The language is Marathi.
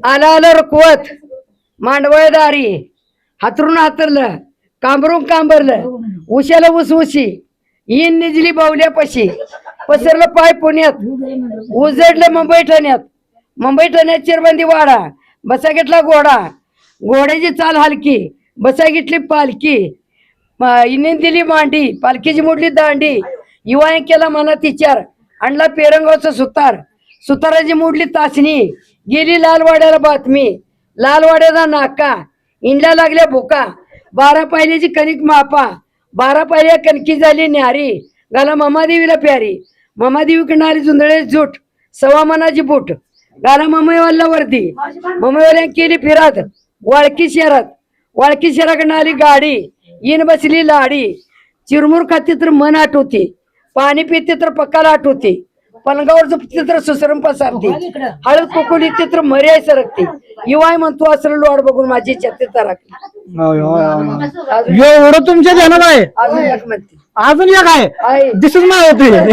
आला आला रुकवत मांडवळदारी हातरून हातरलं कांबरून कांबरलं उशाला उसउशी इन निजली बावल्यापाशी पसरलं पाय पुण्यात उजडलं मुंबई ठाण्यात चिरबंदी वाडा बसा घेतला घोडा घोड्याची चाल हलकी बसा घेतली पालकी इने दिली मांडी पालखीची मोडली दांडी युवाने केला मनात विचार आणला पेरंगावचा सुताराची मोडली तासणी गेली लालवाड्याला बातमी लालवाड्याचा नाका इंडला लागल्या भुका 12 पायल्याची कणिक मापा 12 पायल्या कणकी झाली न्यारी गाला ममादेवीला प्यारी ममादेवी किनारी जुंदळे झूट सव्वा मनाची बूट गाला ममईवाला वर्दी ममईवाल्या केली फिरात वाळकी शहराकडनं आली गाडी इन बसली लाडी चिरमुर खाती तर मन आठवते पाणी पिते तर पक्काला आठवते पलंगावर झोपते तर सुसरून पसारते हळद कोकणी तर मर्याय सरकते युवाय म्हणतो असं लोड बघून माझी छत्ती तरकली एवढं तुमच्या ध्यानात आहे. अजून एक म्हणते अजून एक आहे दिसून नाही होते